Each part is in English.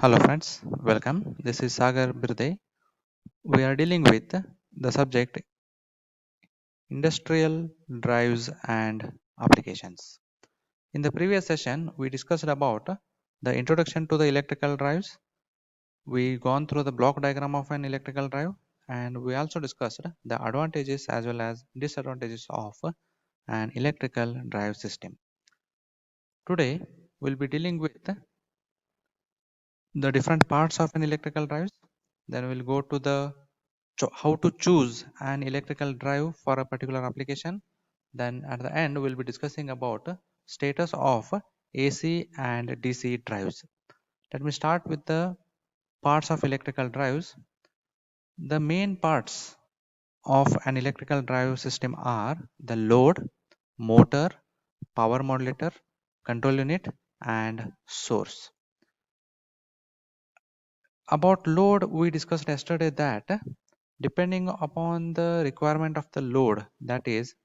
Hello friends, welcome. This is Sagar Birde. We are dealing with the subject industrial drives and applications. In the previous session, we discussed about the introduction to the electrical drives. We gone through the block diagram of an electrical drive, and we also discussed the advantages as well as disadvantages of an electrical drive system. Today, we'll be dealing with the different parts of an electrical drives. Then we'll go to the how to choose an electrical drive for a particular application. Then at the end we'll be discussing about status of AC and DC drives. Let me start with the parts of electrical drives. The main parts of an electrical drive system are the load, motor, power modulator, control unit and source. About load, we discussed yesterday that depending upon the requirement of the load, that is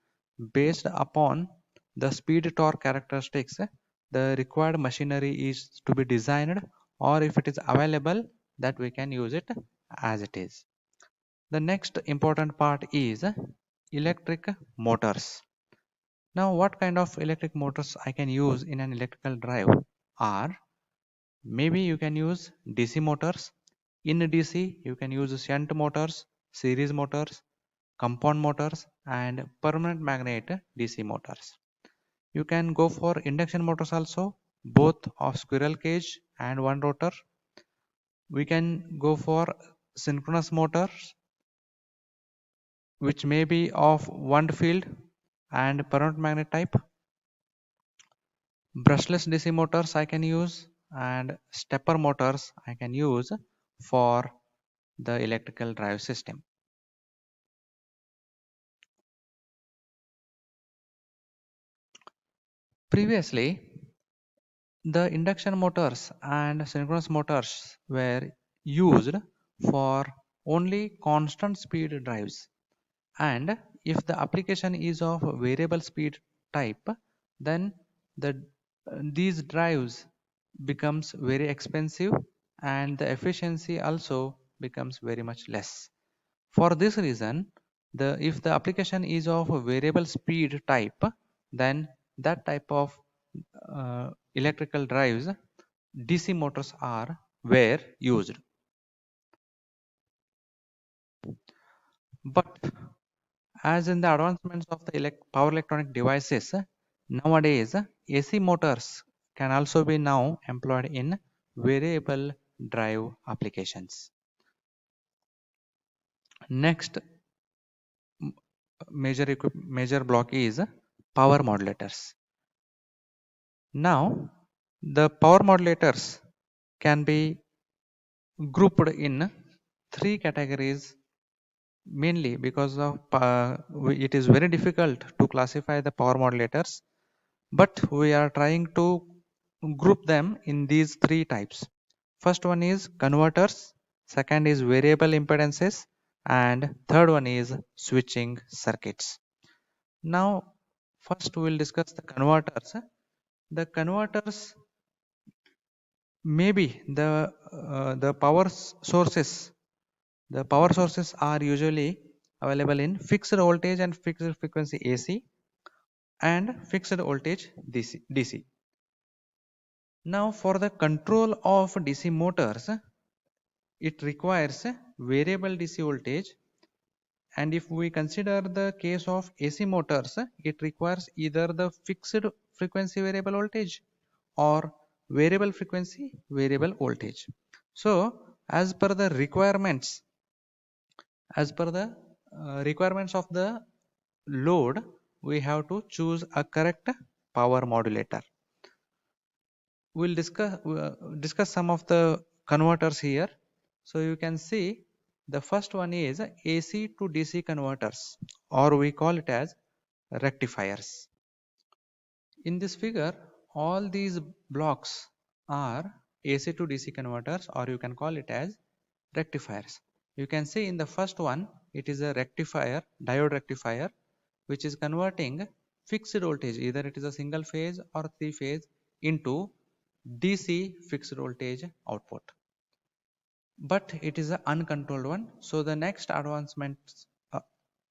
based upon the speed torque characteristics, the required machinery is to be designed, or if it is available, that we can use it as it is. The next important part is electric motors. Now what kind of electric motors I can use in an electrical drive are, maybe you can use DC motors. In DC you can use shunt motors, series motors, compound motors and permanent magnet DC motors. You can go for induction motors also, both of squirrel cage and one rotor. We can go for synchronous motors which may be of wound field and permanent magnet type. Brushless DC motors I can use, and stepper motors I can use for the electrical drive system. Previously, the induction motors and synchronous motors were used for only constant speed drives, and if the application is of variable speed type, then these drives becomes very expensive and the efficiency also becomes very much less. For this reason, if the application is of a variable speed type, then that type of electrical drives, DC motors are were used. But as in the advancements of the power electronic devices, nowadays AC motors can also be now employed in variable drive applications. Next major block is power modulators. Now the power modulators can be grouped in three categories, mainly because of it is very difficult to classify the power modulators, but we are trying to group them in these three types. First one is converters, second is variable impedances, and third one is switching circuits. Now first we will discuss the converters. The converters, maybe the power sources are usually available in fixed voltage and fixed frequency AC and fixed voltage DC. Now for the control of DC motors, it requires variable DC voltage, and if we consider the case of AC motors, it requires either the fixed frequency variable voltage or variable frequency variable voltage. So as per the requirements of the load, we have to choose a correct power modulator. We'll discuss some of the converters here. So you can see the first one is AC to DC converters, or we call it as rectifiers. In this figure, all these blocks are AC to DC converters, or you can call it as rectifiers. You can see in the first one, it is a rectifier, diode rectifier, which is converting fixed voltage, either it is a single phase or three phase, into DC fixed voltage output. but it is an uncontrolled one. So the next uh,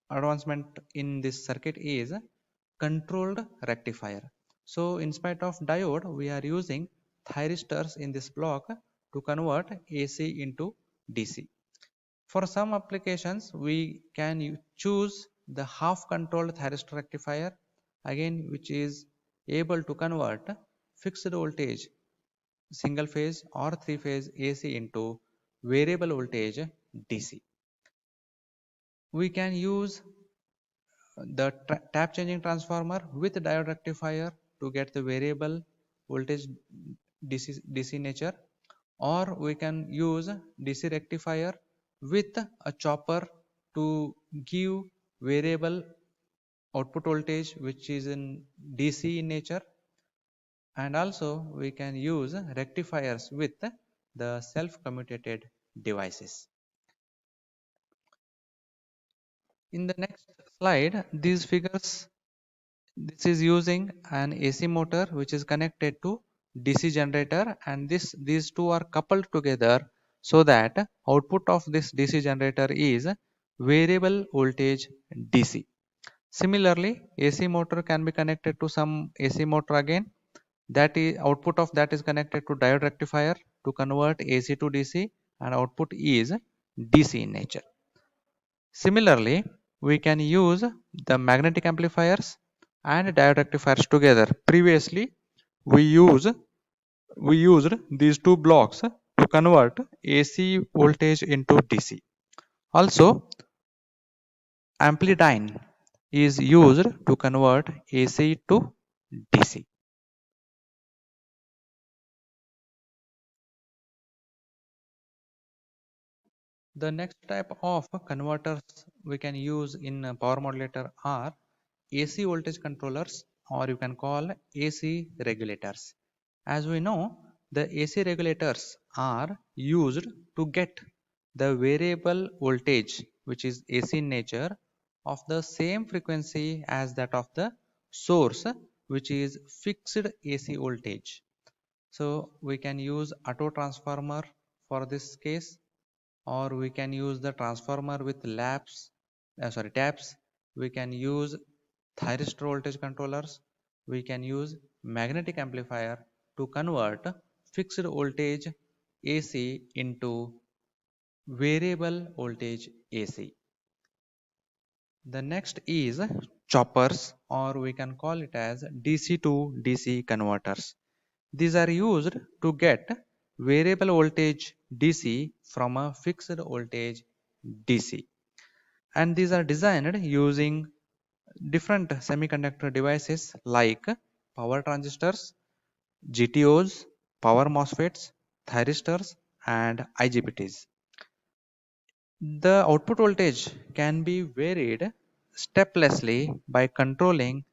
advancement in this circuit is controlled rectifier. So in spite of diode, we are using thyristors in this block to convert AC into DC. For some applications, we can choose the half controlled thyristor rectifier, again which is able to convert fixed voltage single phase or three phase AC into variable voltage DC. We can use the tap changing transformer with diode rectifier to get the variable voltage DC nature, or we can use DC rectifier with a chopper to give variable output voltage which is in DC in nature, and also we can use rectifiers with the self commutated devices. In the next slide, these figures, this is using an AC motor which is connected to DC generator, and these two are coupled together so that output of this DC generator is variable voltage DC. Similarly, AC motor can be connected to some AC motor again, that is output of that is connected to diode rectifier to convert AC to DC, and output is DC in nature. Similarly, we can use the magnetic amplifiers and diode rectifiers together. Previously, we use we used these two blocks to convert AC voltage into DC. Also, amplidyne is used to convert AC to DC. The next type of converters we can use in a power modulator are AC voltage controllers, or you can call AC regulators. As we know, the AC regulators are used to get the variable voltage, which is AC in nature, of the same frequency as that of the source, which is fixed AC voltage. So we can use auto transformer for this case, or we can use the transformer with taps. We can use thyristor voltage controllers. We can use magnetic amplifier to convert fixed voltage AC into variable voltage AC. The next is choppers, or we can call it as DC to DC converters. These are used to get variable voltage DC from a fixed voltage DC, and these are designed using different semiconductor devices like power transistors, GTOs, power MOSFETs, thyristors, and IGBTs. The output voltage can be varied steplessly by controlling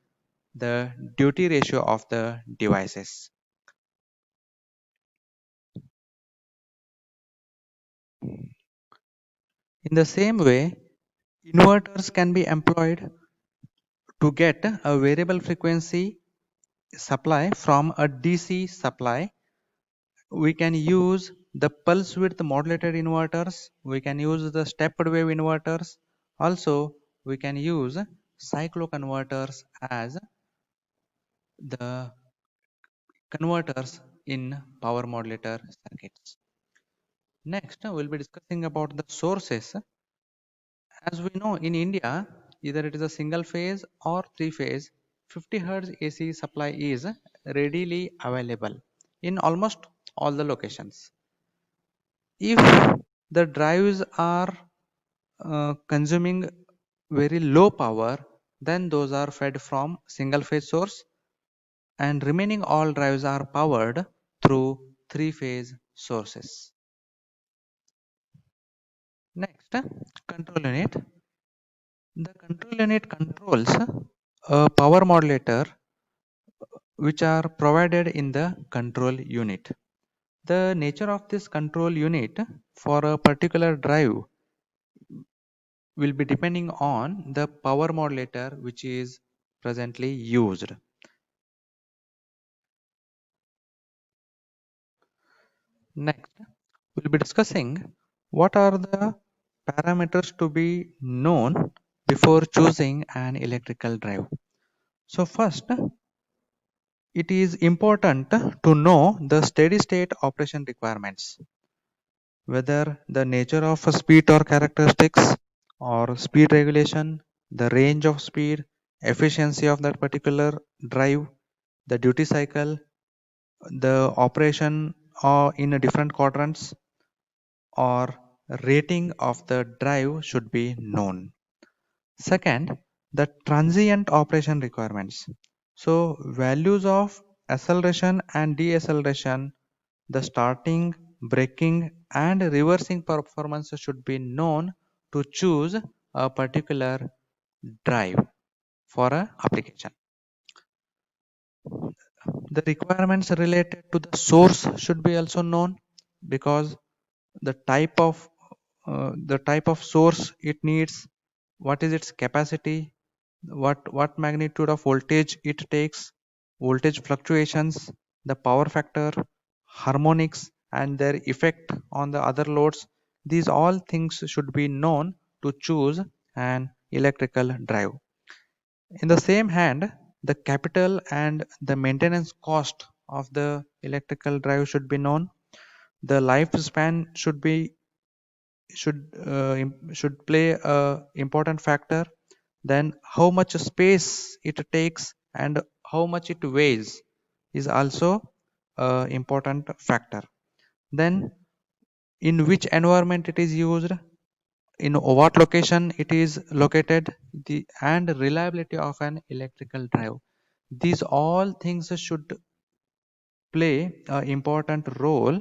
the duty ratio of the devices. In the same way, inverters can be employed to get a variable frequency supply from a DC supply. We can use the pulse width modulated inverters, we can use the stepped wave inverters, also we can use cycloconverters as the converters in power modulator circuits. Next, we'll be discussing about the sources. As we know, in India, either it is a single phase or three phase, 50 Hz AC supply is readily available in almost all the locations. If the drives are consuming very low power, then those are fed from single phase source, and remaining all drives are powered through three phase sources. Next, control unit. The control unit controls a power modulator which are provided in the control unit. The nature of this control unit for a particular drive will be depending on the power modulator which is presently used. Next, we'll be discussing what are the parameters to be known before choosing an electrical drive? So first, it is important to know the steady state operation requirements, whether the nature of a speed or characteristics or speed regulation, the range of speed, efficiency of that particular drive, the duty cycle, the operation in a different quadrants, or rating of the drive should be known. Second, the transient operation requirements. So values of acceleration and deceleration, the starting, braking and reversing performance should be known to choose a particular drive for a application. The requirements related to the source should be also known, because the type of source it needs, what is its capacity, what magnitude of voltage it takes, voltage fluctuations, the power factor, harmonics and their effect on the other loads. These all things should be known to choose an electrical drive. In the same hand, the capital and the maintenance cost of the electrical drive should be known. The lifespan should play a important factor. Then how much space it takes and how much it weighs is also a important factor. Then in which environment it is used, in what location it is located, and reliability of an electrical drive. These all things should play an important role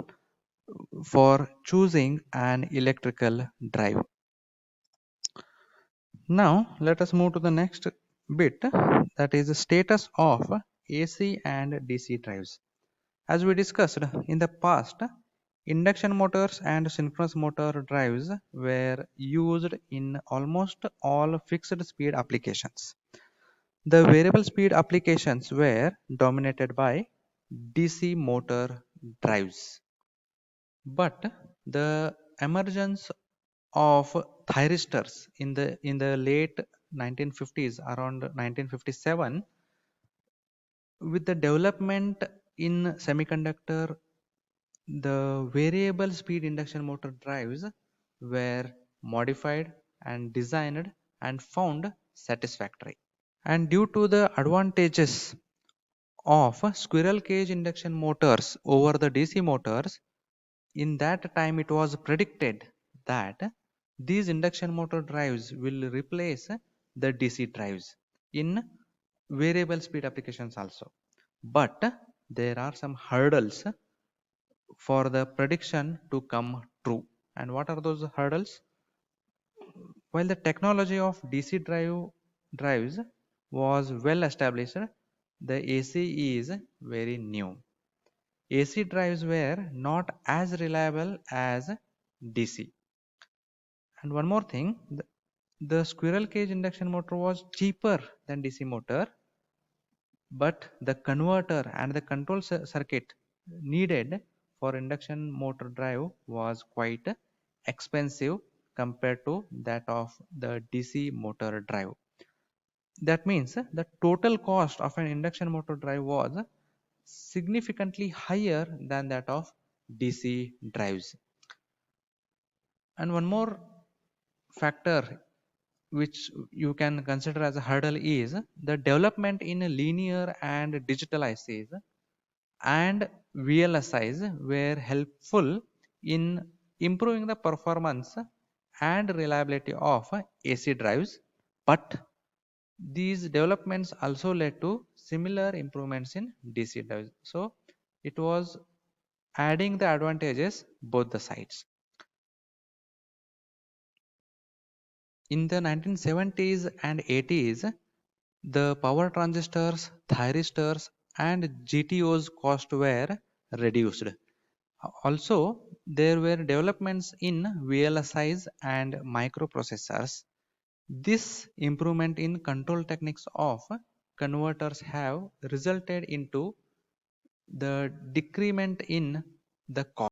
for choosing an electrical drive. Now let us move to the next bit, that is the status of AC and DC drives. As we discussed in the past, induction motors and synchronous motor drives were used in almost all fixed speed applications. The variable speed applications were dominated by DC motor drives. But the emergence of thyristors in the late 1950s, around 1957, with the development in semiconductor, the variable speed induction motor drives were modified and designed and found satisfactory. And due to the advantages of squirrel cage induction motors over the DC motors, in that time it was predicted that these induction motor drives will replace the DC drives in variable speed applications also. But there are some hurdles for the prediction to come true. And what are those hurdles? While the technology of DC drives was well established, the AC is very new. AC drives were not as reliable as DC. And one more thing, the squirrel cage induction motor was cheaper than DC motor, but the converter and the control circuit needed for induction motor drive was quite expensive compared to that of the DC motor drive. That means the total cost of an induction motor drive was significantly higher than that of DC drives. And one more factor which you can consider as a hurdle is the development in linear and digital ICs and VLSIs were helpful in improving the performance and reliability of AC drives, but these developments also led to similar improvements in DC drives. So it was adding the advantages both the sides. In the 1970s and 80s, the power transistors, thyristors, and GTOs cost were reduced. Also, there were developments in VLSIs and microprocessors. This improvement in control techniques of converters have resulted into the decrement in the cost.